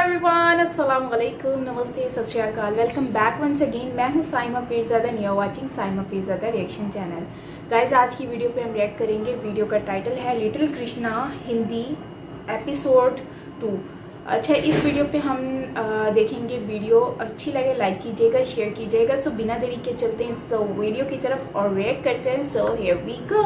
Everyone, अस्सलाम वालेकुम, नमस्ते, सत श्री अकाल। Welcome back once again. मैं हूं Saima Peerzada and you are watching Saima Peerzada reaction channel. Guys, आज की वीडियो पे हम रिएक्ट करेंगे। वीडियो का टाइटल है लिटिल कृष्णा हिंदी एपिसोड 2। अच्छा, इस वीडियो पे हम देखेंगे। वीडियो अच्छी लगे लाइक कीजिएगा, शेयर कीजिएगा। सो बिना देरी के चलते हैं वीडियो की तरफ और रिएक्ट करते हैं। So here we go.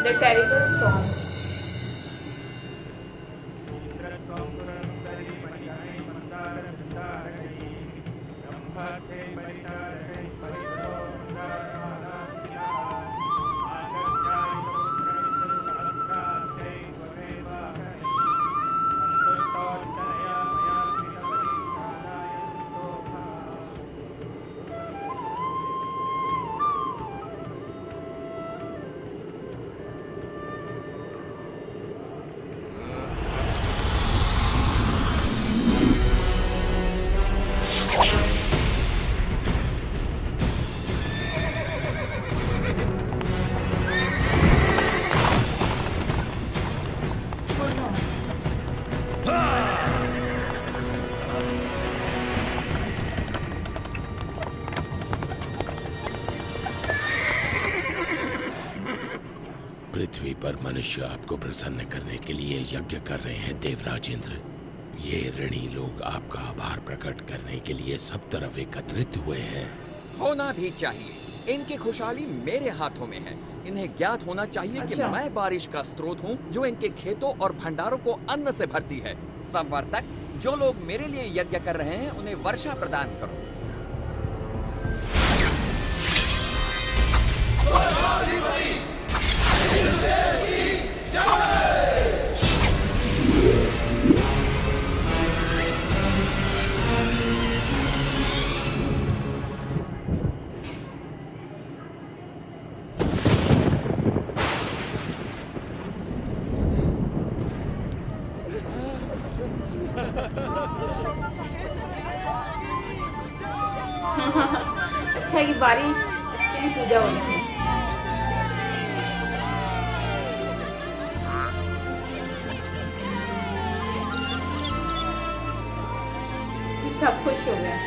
The terrible storm. पृथ्वी पर मनुष्य आपको प्रसन्न करने के लिए यज्ञ कर रहे हैं देवराज इंद्र। ये ऋणी लोग आपका आभार प्रकट करने के लिए सब तरफ एकत्रित हुए हैं। होना भी चाहिए। इनकी खुशहाली मेरे हाथों में है। इन्हें ज्ञात होना चाहिए कि मैं बारिश का स्रोत हूँ जो इनके खेतों और भंडारों को अन्न से भरती है। संवर्तक, जो लोग मेरे लिए यज्ञ कर रहे हैं उन्हें वर्षा प्रदान करो। अच्छा, ये बारिश की पूजा हो रही है। सब खुश हो गए।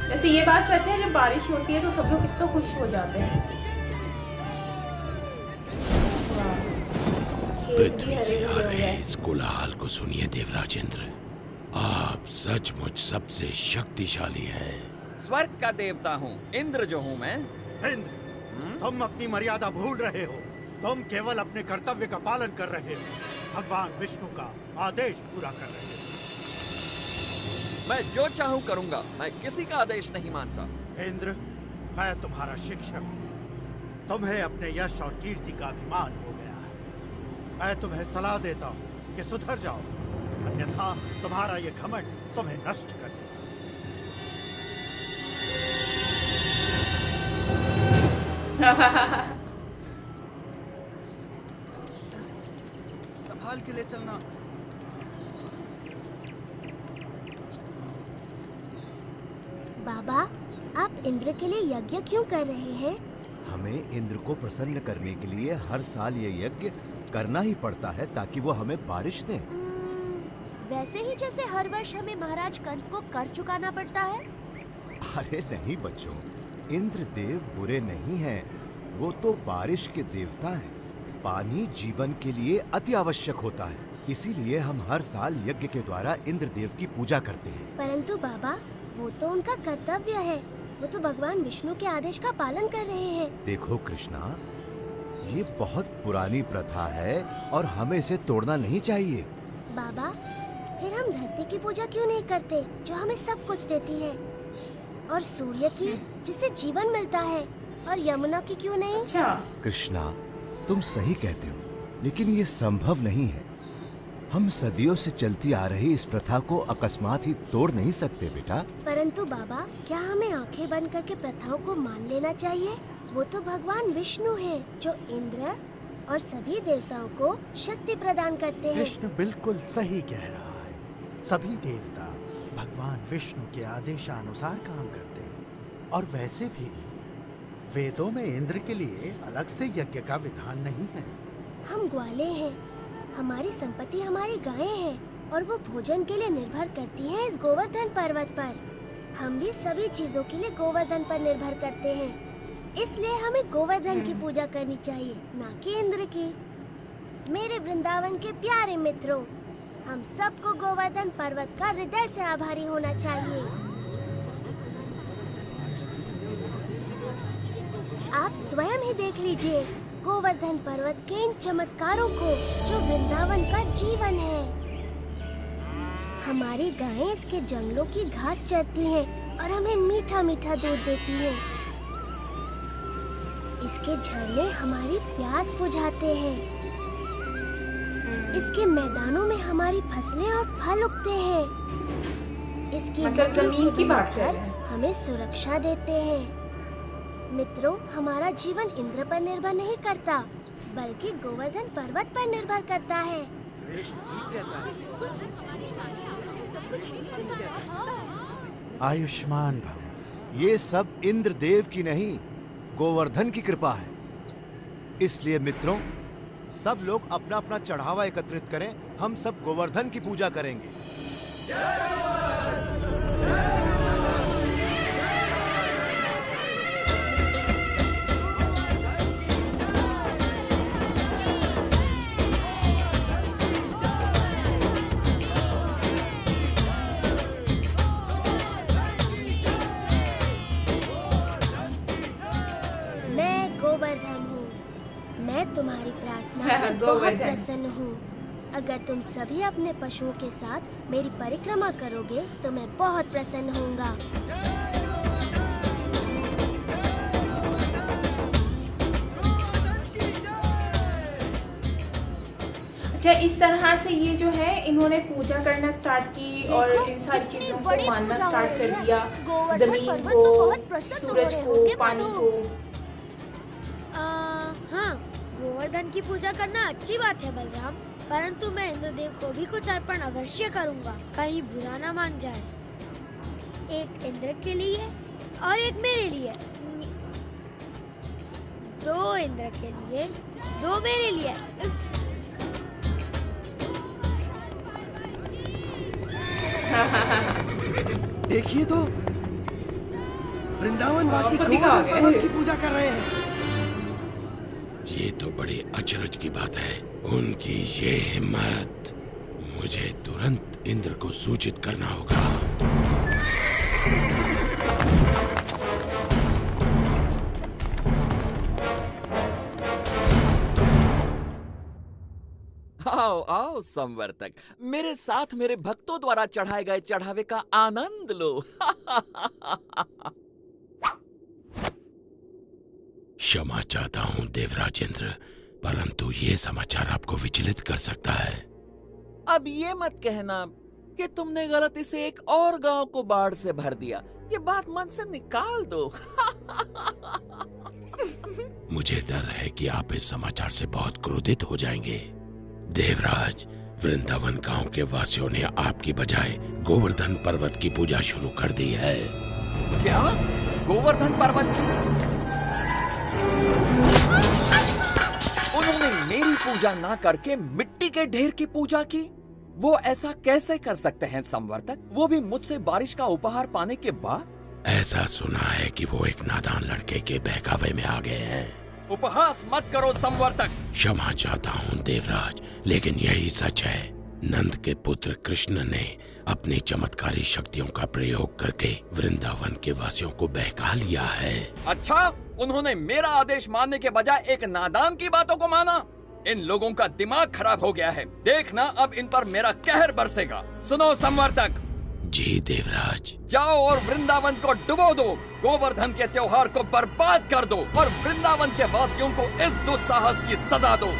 वैसे ये बात सच है, जब बारिश होती है तो सब लोग कितना खुश हो जाते हैं। पृथ्वी से आ रहे इस कोलाहल को सुनिए देवराज इंद्र। आप सचमुच सबसे शक्तिशाली हैं। स्वर्ग का देवता हूँ, इंद्र जो हूँ मैं। इंद्र, तुम अपनी मर्यादा भूल रहे हो। तुम केवल अपने कर्तव्य का पालन कर रहे हो। भगवान विष्णु का आदेश पूरा कर रहे हो। मैं जो चाहूँ करूँगा। मैं किसी का आदेश नहीं मानता। इंद्र, मैं तुम्हारा शिक्षक हूँ। तुम्हें अपने यश और कीर्ति का अभिमान हो गया है। मैं तुम्हें सलाह देता हूँ कि सुधर जाओ, अन्यथा तुम्हारा ये घमंड तुम्हें नष्ट कर देगा। संभाल के ले चलना। बाबा, आप इंद्र के लिए यज्ञ क्यों कर रहे हैं? हमें इंद्र को प्रसन्न करने के लिए हर साल ये यज्ञ करना ही पड़ता है ताकि वो हमें बारिश दें। वैसे ही जैसे हर वर्ष हमें महाराज कंस को कर चुकाना पड़ता है। अरे नहीं बच्चों, इंद्रदेव बुरे नहीं हैं। वो तो बारिश के देवता हैं। पानी जीवन के लिए अति आवश्यक होता है, इसीलिए हम हर साल यज्ञ के द्वारा इंद्रदेव की पूजा करते हैं। परंतु बाबा, वो तो उनका कर्तव्य है। वो तो भगवान विष्णु के आदेश का पालन कर रहे हैं। देखो कृष्णा, ये बहुत पुरानी प्रथा है और हमें इसे तोड़ना नहीं चाहिए। बाबा, फिर हम धरती की पूजा क्यों नहीं करते जो हमें सब कुछ देती है, और सूर्य की जिससे जीवन मिलता है, और यमुना की क्यों नहीं? अच्छा कृष्णा, तुम सही कहते हो, लेकिन ये संभव नहीं है। हम सदियों से चलती आ रही इस प्रथा को अकस्मात ही तोड़ नहीं सकते बेटा। परंतु बाबा, क्या हमें आंखें बंद करके प्रथाओं को मान लेना चाहिए? वो तो भगवान विष्णु हैं, जो इंद्र और सभी देवताओं को शक्ति प्रदान करते हैं। कृष्ण बिल्कुल सही कह रहा है। सभी देवता भगवान विष्णु के आदेशानुसार काम करते हैं, और वैसे भी वेदों में इंद्र के लिए अलग से यज्ञ का विधान नहीं है। हम ग्वाले हैं, हमारी संपत्ति हमारी गायें हैं, और वो भोजन के लिए निर्भर करती हैं इस गोवर्धन पर्वत पर। हम भी सभी चीजों के लिए गोवर्धन पर निर्भर करते हैं, इसलिए हमें गोवर्धन की पूजा करनी चाहिए, ना कि इंद्र की। मेरे वृंदावन के प्यारे मित्रों, हम सबको गोवर्धन पर्वत का हृदय से आभारी होना चाहिए। आप स्वयं ही देख लीजिए गोवर्धन पर्वत के इन चमत्कारों को, जो वृंदावन का जीवन है। हमारी गायें इसके जंगलों की घास चरती हैं और हमें मीठा मीठा दूध देती हैं। इसके झरने हमारी प्यास बुझाते हैं। इसके मैदानों में हमारी फसलें और फल उगते हैं। इसकी मतलब मिट्टी जमीन से की बने बात कर घर रहे हैं। हमें सुरक्षा देते हैं। मित्रों, हमारा जीवन इंद्र पर निर्भर नहीं करता, बल्कि गोवर्धन पर्वत पर निर्भर करता है। आयुष्मान भव। ये सब इंद्रदेव की नहीं, गोवर्धन की कृपा है। इसलिए मित्रों, सब लोग अपना अपना चढ़ावा एकत्रित करें। हम सब गोवर्धन की पूजा करेंगे। मैं गोवर्धन हूँ। मैं तुम्हारी प्रार्थना से बहुत गोवर्धन। प्रसन्न हूँ। अगर तुम सभी अपने पशुओं के साथ मेरी परिक्रमा करोगे तो मैं बहुत प्रसन्न होऊंगा। अच्छा, इस तरह से ये जो है इन्होंने पूजा करना स्टार्ट की और देखो, इन सारी कितनी चीजों बड़ी को मानना पूजा हो स्टार्ट रही कर है। दिया। गोवर्धन जमीन पर्वत को, तो बहुत प्रसन्न सूरज हो रहे को, होंगे पानी मानो। को। हाँ, गोवर्धन की पूजा करना अच्छी बात है बलराम, परंतु मैं इंद्रदेव को भी कुछ अर्पण अवश्य करूंगा, कहीं बुरा ना मान जाए। एक इंद्र के लिए और एक मेरे लिए। 2 इंद्र के लिए, 2 मेरे लिए। देखिए तो, वृंदावन वासी खुद ही कहा गोवर्धन गया। पर्वत की पूजा कर रहे हैं। ये तो बड़े अचरज की बात है। उनकी ये हिम्मत! मुझे तुरंत इंद्र को सूचित करना होगा। आओ आओ संवर्तक, मेरे साथ मेरे भक्तों द्वारा चढ़ाए गए चढ़ावे का आनंद लो। क्षमा चाहता हूँ देवराजेंद्र, परंतु ये समाचार आपको विचलित कर सकता है। अब ये मत कहना कि तुमने गलती से एक और गांव को बाढ़ से भर दिया। ये बात मन से निकाल दो। मुझे डर है कि आप इस समाचार से बहुत क्रोधित हो जाएंगे। देवराज, वृंदावन गांव के वासियों ने आपकी बजाय गोवर्धन पर्वत की पूजा शुरू कर दी है। क्या? गोवर्धन पर्वत की? उन्होंने मेरी पूजा ना करके मिट्टी के ढेर की पूजा की? वो ऐसा कैसे कर सकते हैं संवर्तक? वो भी मुझसे बारिश का उपहार पाने के बाद? ऐसा सुना है कि वो एक नादान लड़के के बहकावे में आ गए हैं। उपहास मत करो संवर्तक। क्षमा चाहता हूँ देवराज, लेकिन यही सच है। नंद के पुत्र कृष्ण ने अपनी चमत्कारी शक्तियों का प्रयोग करके वृंदावन के वासियों को बहका लिया है। अच्छा, उन्होंने मेरा आदेश मानने के बजाय एक नादान की बातों को माना। इन लोगों का दिमाग खराब हो गया है। देखना अब इन पर मेरा कहर बरसेगा। सुनो संवर्तक। जी देवराज। जाओ और वृंदावन को डुबो दो, गोवर्धन के त्योहार को बर्बाद कर दो और वृंदावन के वासियों को इस दुस्साहस की सजा दो।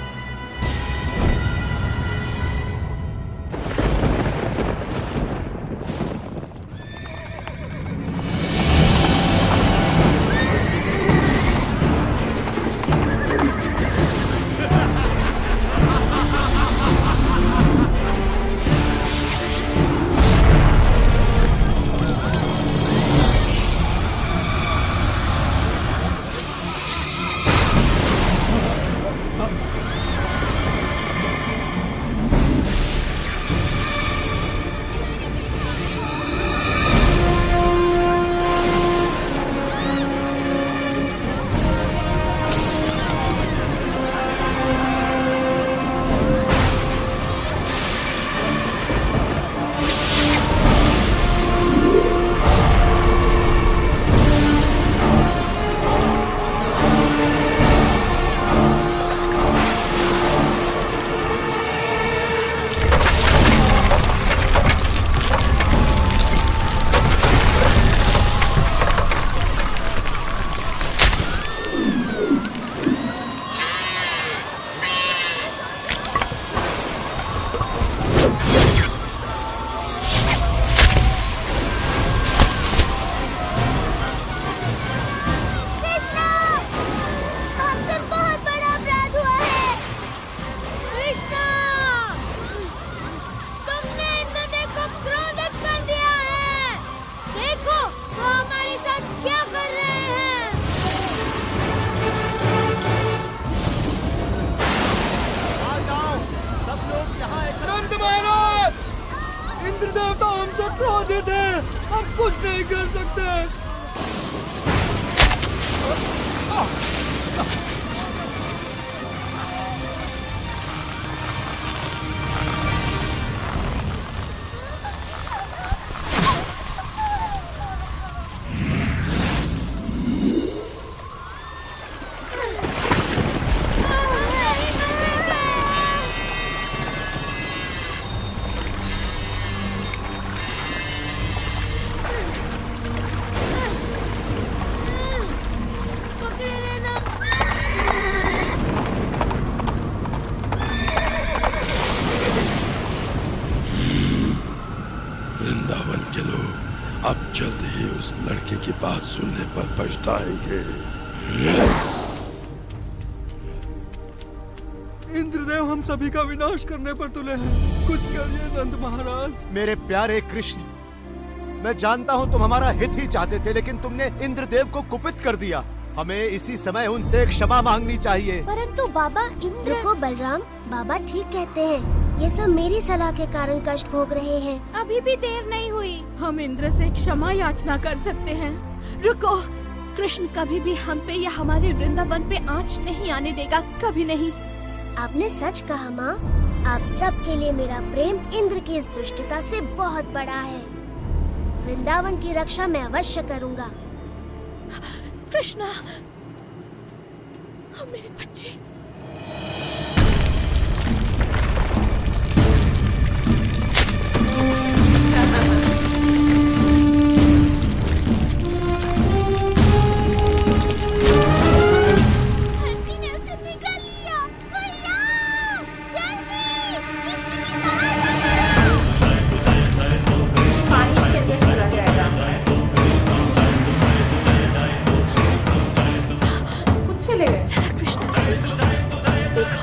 अब जल्द ही उस लड़के की बात सुनने पर पछताएंगे। इंद्रदेव हम सभी का विनाश करने पर तुले हैं। कुछ करिए नंद महाराज। मेरे प्यारे कृष्ण, मैं जानता हूँ तुम हमारा हित ही चाहते थे, लेकिन तुमने इंद्रदेव को कुपित कर दिया। हमें इसी समय उनसे क्षमा मांगनी चाहिए। परंतु बाबा इंद्र। रुको बलराम, बाबा ठीक कहते हैं। ये सब मेरी सलाह के कारण कष्ट भोग रहे हैं। अभी भी देर नहीं हुई, हम इंद्र से क्षमा याचना कर सकते हैं। रुको, कृष्ण कभी भी हम पे या हमारे वृंदावन पे आँच नहीं आने देगा, कभी नहीं। आपने सच कहा माँ। आप सब के लिए मेरा प्रेम इंद्र की इस दुष्टता से बहुत बड़ा है। वृंदावन की रक्षा मैं अवश्य करूँगा। कृष्णा, मेरे बच्चे। देखो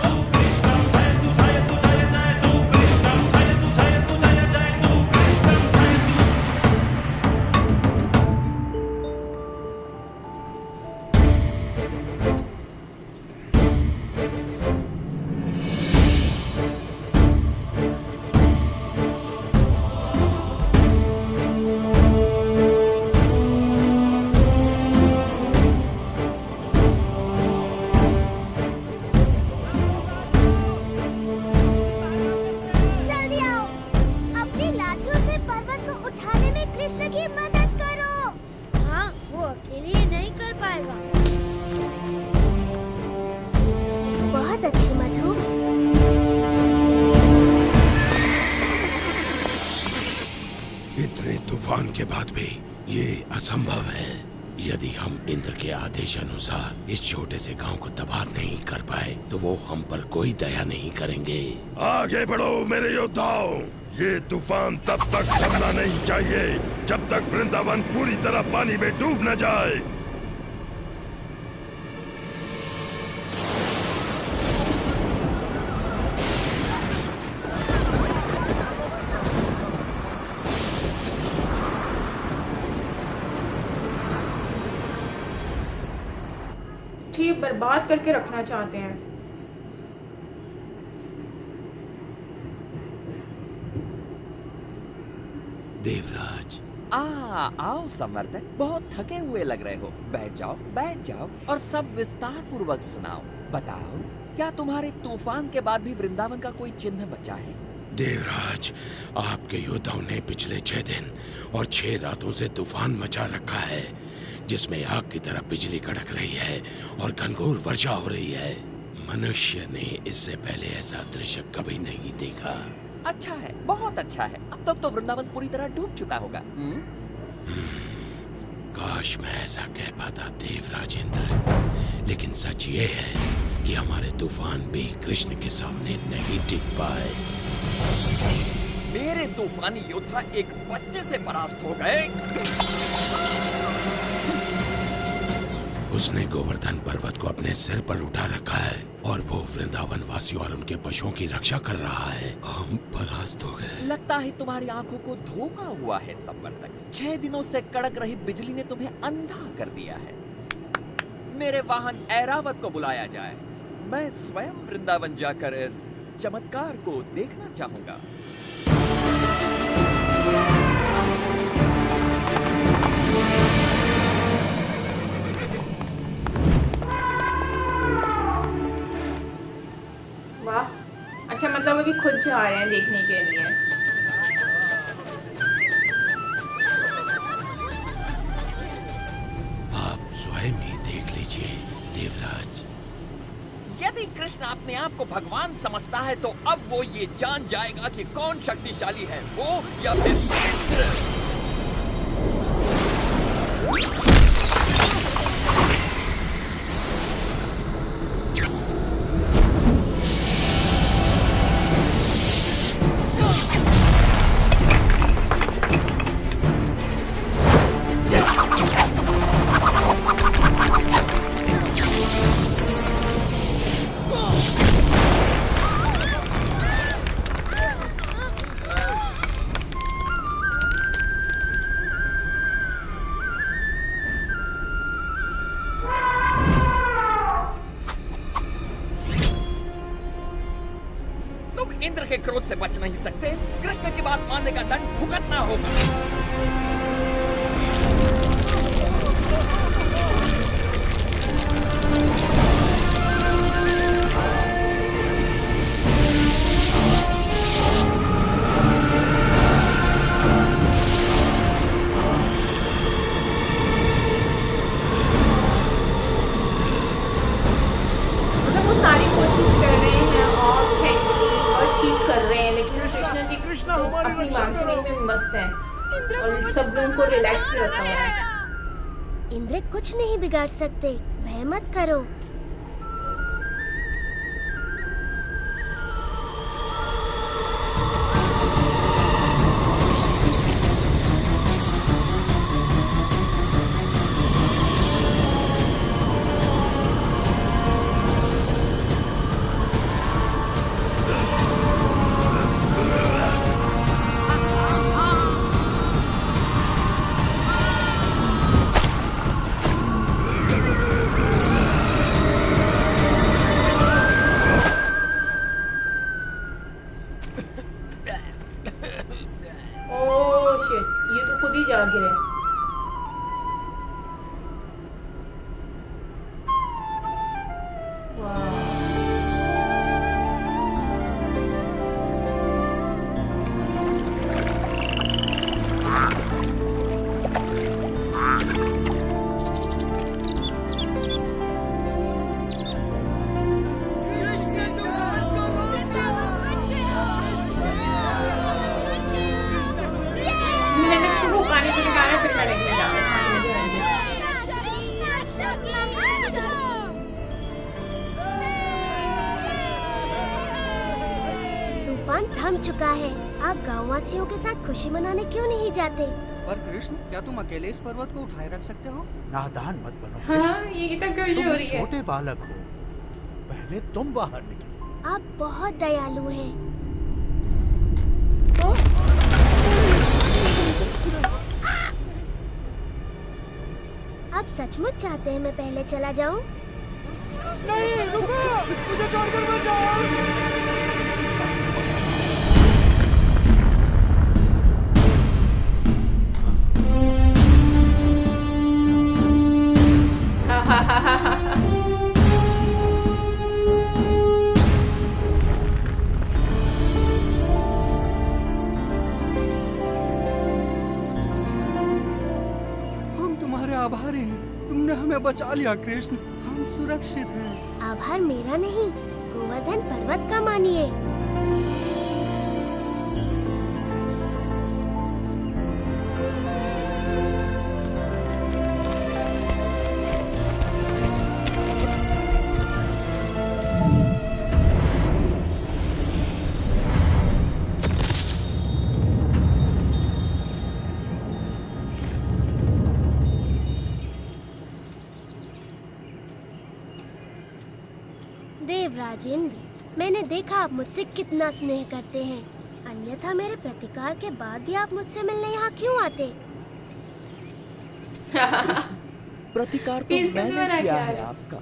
बाद भी ये असंभव है। यदि हम इंद्र के आदेश अनुसार इस छोटे से गांव को तबाह नहीं कर पाए तो वो हम पर कोई दया नहीं करेंगे। आगे बढ़ो मेरे योद्धाओं, ये तूफान तब तक थमना नहीं चाहिए जब तक वृंदावन पूरी तरह पानी में डूब न जाए। ठीक, बर्बाद करके रखना चाहते हैं। देवराज, आओ संवर्तक, बहुत थके हुए लग रहे हो। बैठ जाओ और सब विस्तार पूर्वक सुनाओ। बताओ, क्या तुम्हारे तूफान के बाद भी वृंदावन का कोई चिन्ह बचा है? देवराज, आपके योद्धाओं ने पिछले 6 दिन और 6 रातों से तूफान मचा रखा है, जिसमें आग की तरह बिजली कड़क रही है और घनघोर वर्षा हो रही है। मनुष्य ने इससे पहले ऐसा दृश्य कभी नहीं देखा। अच्छा है, बहुत अच्छा है। अब तक तो वृंदावन पूरी तरह डूब चुका होगा। काश मैं ऐसा कह पाता देवराज इंद्र, लेकिन सच ये है कि हमारे तूफान भी कृष्ण के सामने नहीं टिक पाए। मेरे तूफानी योद्धा एक बच्चे से परास्त हो गए। उसने गोवर्धन पर्वत को अपने सिर पर उठा रखा है और वो वृंदावन वासियों और उनके पशुओं की रक्षा कर रहा है। हम परास्त हो गए। लगता है तुम्हारी आंखों को धोखा हुआ है संवर्तक। 6 दिनों से कड़क रही बिजली ने तुम्हें अंधा कर दिया है। मेरे वाहन ऐरावत को बुलाया जाए। मैं स्वयं वृंदावन जाकर इस चमत्कार को देखना चाहूंगा। वाह, अच्छा, मतलब अभी खुद जा रहे हैं देखने के लिए। आप स्वयं ही देख लीजिए देवराज। यदि कृष्ण अपने आप को भगवान समझता है तो अब वो ये जान जाएगा कि कौन शक्तिशाली है, वो या फिर इंद्र। इंद्र के क्रोध से बच नहीं सकते। कृष्ण की बात मानने का दंड भुगतना होगा। मतलब वो सारी कोशिश कर रहे हैं और हर चीज कर रहे हैं, लेकिन कृष्ण जी तो अपनी मानसूनी में मस्त है और सब लोगों को रिलैक्स भी रखा हुआ है। इंद्र कुछ नहीं बिगाड़ सकते, भय मत करो। थम चुका है। आप गाँव वासियों के साथ खुशी मनाने क्यों नहीं जाते? पर कृष्ण, क्या तुम अकेले इस पर्वत को उठाए रख सकते हो? नादान मत बनो हाँ, ये कितना खुशी हो रही है। छोटे बालक हो, पहले तुम बाहर निकलो। आप बहुत दयालु हैं। आप सचमुच चाहते हैं मैं पहले चला जाऊं? नहीं, रुको! मुझे छोड़कर मत जाओ! हम तुम्हारे आभारी हैं। तुमने हमें बचा लिया कृष्ण। हम सुरक्षित हैं। आभार मेरा नहीं, गोवर्धन पर्वत का मानिए। देवराज इंद्र, मैंने देखा आप मुझसे कितना स्नेह करते हैं। अन्यथा मेरे प्रतिकार के बाद भी आप मुझसे मिलने यहाँ क्यों आते? प्रतिकार तो मैंने किया है आपका।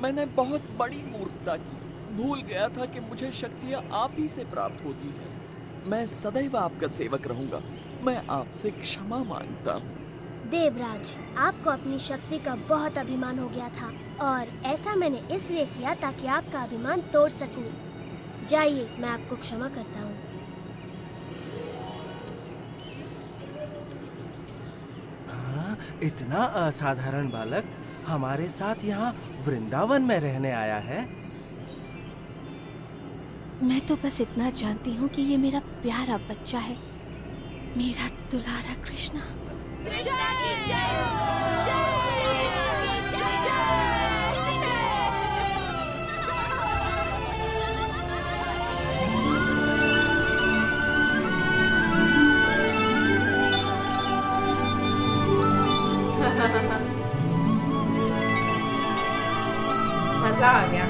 मैंने बहुत बड़ी मूर्खता की। भूल गया था कि मुझे शक्तियाँ आप ही से प्राप्त होती हैं। मैं सदैव आपका सेवक रहूंगा। मैं आपसे क्षमा मांगता हूँ। देवराज, आपको अपनी शक्ति का बहुत अभिमान हो गया था और ऐसा मैंने इसलिए किया ताकि आपका अभिमान तोड़ सकूं। जाइए, मैं आपको क्षमा करता हूँ। हाँ, इतना असाधारण बालक हमारे साथ यहाँ वृंदावन में रहने आया है। मैं तो बस इतना जानती हूँ कि ये मेरा प्यारा बच्चा है, मेरा दुलारा कृष्णा। कृष्णा की जय हो, जय मजा आ गया।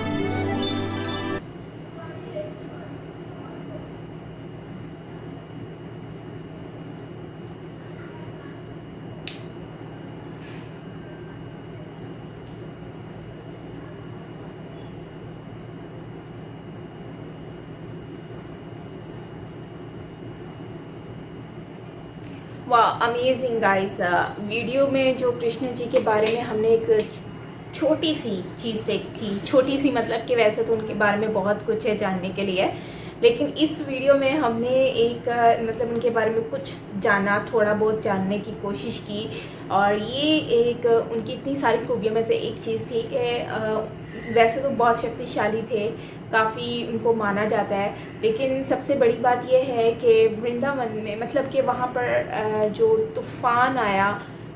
वाह, अमेजिंग गाइस। वीडियो में जो कृष्ण जी के बारे में हमने एक छोटी सी चीज़ देखी, छोटी सी मतलब कि वैसे तो उनके बारे में बहुत कुछ है जानने के लिए, लेकिन इस वीडियो में हमने एक मतलब उनके बारे में कुछ जाना, थोड़ा बहुत जानने की कोशिश की। और ये एक उनकी इतनी सारी खूबियों में से एक चीज़ थी कि वैसे तो बहुत शक्तिशाली थे, काफ़ी उनको माना जाता है, लेकिन सबसे बड़ी बात यह है कि वृंदावन में मतलब कि वहाँ पर जो तूफ़ान आया,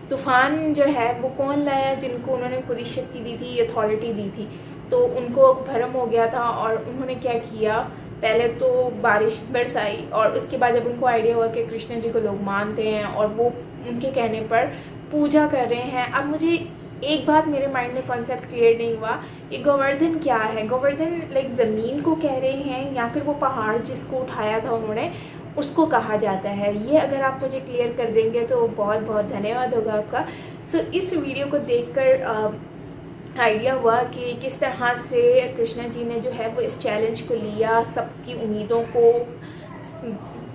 तूफ़ान जो है वो कौन लाया? जिनको उन्होंने खुद ही शक्ति दी थी, अथॉरिटी दी थी, तो उनको भ्रम हो गया था और उन्होंने क्या किया, पहले तो बारिश बरसाई और उसके बाद जब उनको आइडिया हुआ कि कृष्ण जी को लोग मानते हैं और वो उनके कहने पर पूजा कर रहे हैं। अब मुझे एक बात मेरे माइंड में कॉन्सेप्ट क्लियर नहीं हुआ, ये गोवर्धन क्या है? गोवर्धन लाइक ज़मीन को कह रहे हैं या फिर वो पहाड़ जिसको उठाया था उन्होंने उसको कहा जाता है? ये अगर आप मुझे क्लियर कर देंगे तो बहुत बहुत धन्यवाद होगा आपका। सो इस वीडियो को देखकर आइडिया हुआ कि किस तरह से कृष्ण जी ने जो है वो इस चैलेंज को लिया, सबकी उम्मीदों को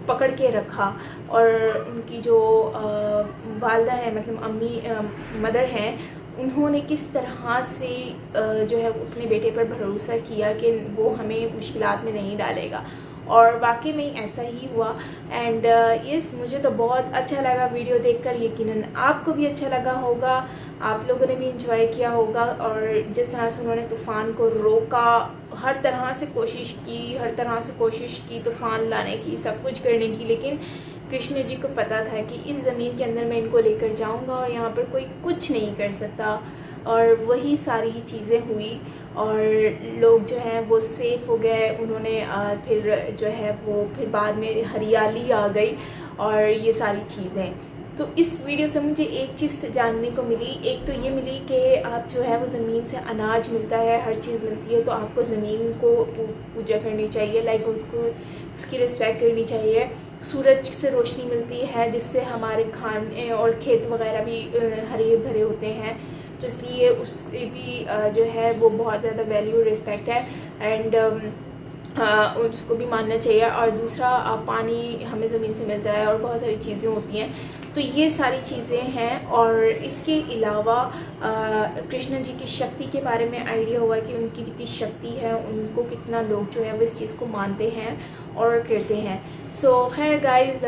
पकड़ के रखा और उनकी जो वालदा है मतलब अम्मी मदर हैं, उन्होंने किस तरह से जो है अपने बेटे पर भरोसा किया कि वो हमें मुश्किलात में नहीं डालेगा, और वाकई में ऐसा ही हुआ। एंड यस, मुझे तो बहुत अच्छा लगा वीडियो देखकर, यकीनन आपको भी अच्छा लगा होगा, आप लोगों ने भी इंजॉय किया होगा। और जिस तरह से उन्होंने तूफ़ान को रोका, हर तरह से कोशिश की तूफ़ान लाने की, सब कुछ करने की, लेकिन कृष्ण जी को पता था कि इस ज़मीन के अंदर मैं इनको लेकर जाऊंगा और यहाँ पर कोई कुछ नहीं कर सकता, और वही सारी चीज़ें हुई और लोग जो हैं वो सेफ़ हो गए। उन्होंने फिर जो है वो फिर बाद में हरियाली आ गई और ये सारी चीज़ें। तो इस वीडियो से मुझे एक चीज़ जानने को मिली, एक तो ये मिली कि आप जो है वो ज़मीन से अनाज मिलता है, हर चीज़ मिलती है, तो आपको ज़मीन को पूजा करनी चाहिए, लाइक उसकी रिस्पेक्ट करनी चाहिए। सूरज से रोशनी मिलती है जिससे हमारे खाने और खेत वगैरह भी हरे भरे होते हैं, तो इसलिए उसकी भी जो है वो बहुत ज़्यादा वैल्यू रिस्पेक्ट है एंड उसको भी मानना चाहिए। और दूसरा पानी हमें ज़मीन से मिलता है और बहुत सारी चीज़ें होती हैं, तो ये सारी चीज़ें हैं। और इसके अलावा कृष्ण जी की शक्ति के बारे में आइडिया हुआ कि उनकी कितनी शक्ति है, उनको कितना लोग जो है वो इस चीज़ को मानते हैं और करते हैं। सो खैर गाइस,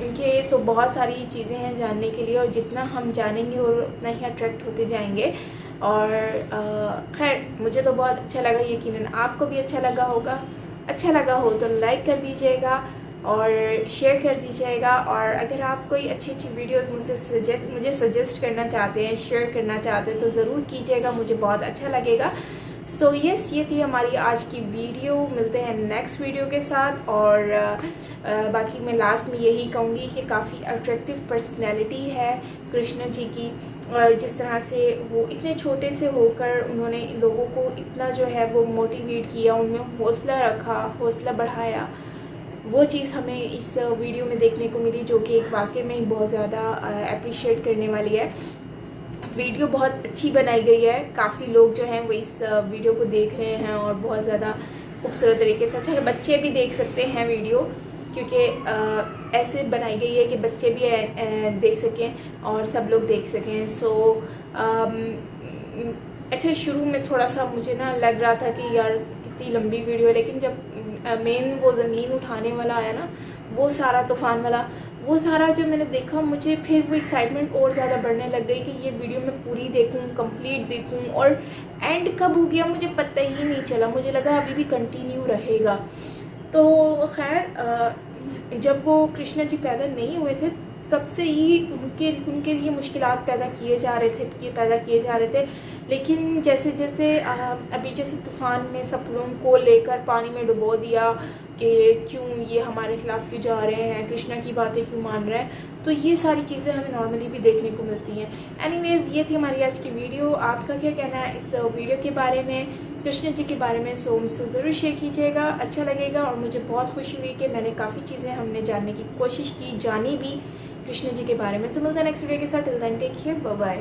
उनके तो बहुत सारी चीज़ें हैं जानने के लिए, और जितना हम जानेंगे और उतना ही अट्रैक्ट होते जाएंगे। और खैर मुझे तो बहुत अच्छा लगा, यकीनन आपको भी अच्छा लगा होगा। अच्छा लगा हो तो लाइक कर दीजिएगा और शेयर कर दीजिएगा, और अगर आप कोई अच्छी अच्छी वीडियोस मुझे सजेस्ट करना चाहते हैं, शेयर करना चाहते हैं, तो ज़रूर कीजिएगा, मुझे बहुत अच्छा लगेगा। सो यस, ये थी हमारी आज की वीडियो। मिलते हैं नेक्स्ट वीडियो के साथ। और बाकी मैं लास्ट में यही कहूँगी कि काफ़ी अट्रैक्टिव पर्सनैलिटी है कृष्ण जी की, और जिस तरह से वो इतने छोटे से होकर उन्होंने लोगों को इतना जो है वो मोटिवेट किया, उनमें हौसला रखा, हौसला बढ़ाया, वो चीज़ हमें इस वीडियो में देखने को मिली, जो कि एक वाकई में बहुत ज़्यादा अप्रिशिएट करने वाली है। वीडियो बहुत अच्छी बनाई गई है, काफ़ी लोग जो हैं वो इस वीडियो को देख रहे हैं और बहुत ज़्यादा खूबसूरत तरीके से, चाहे बच्चे भी देख सकते हैं वीडियो, क्योंकि ऐसे बनाई गई है कि बच्चे भी देख सकें और सब लोग देख सकें। सो अच्छा, शुरू में थोड़ा सा मुझे ना लग रहा था कि यार कितनी लंबी वीडियो है, लेकिन जब मेन वो ज़मीन उठाने वाला आया ना, वो सारा तूफ़ान वाला, वो सारा जब मैंने देखा, मुझे फिर वो एक्साइटमेंट और ज़्यादा बढ़ने लग गई कि ये वीडियो मैं पूरी देखूं, कंप्लीट देखूं। और एंड कब हो गया मुझे पता ही नहीं चला, मुझे लगा अभी भी कंटिन्यू रहेगा। तो खैर जब वो कृष्ण जी पैदा नहीं हुए थे तब से ही उनके लिए मुश्किलात पैदा किए जा रहे थे, लेकिन जैसे जैसे अभी जैसे तूफ़ान में सब लोगों को लेकर पानी में डुबो दिया कि क्यों ये हमारे खिलाफ़ क्यों जा रहे हैं, कृष्णा की बातें क्यों मान रहे हैं, तो ये सारी चीज़ें हमें नॉर्मली भी देखने को मिलती हैं। एनीवेज़, ये थी हमारी आज की वीडियो। आपका क्या कहना है इस वीडियो के बारे में, कृष्ण जी के बारे में? सो मुझसे ज़रूर शेयर कीजिएगा, अच्छा लगेगा। और मुझे बहुत खुशी हुई कि मैंने काफ़ी चीज़ें हमने जानने की कोशिश की, जानी भी कृष्ण जी के बारे में। सो मिलते हैं नेक्स्ट वीडियो के साथ। Till then take care, bye bye.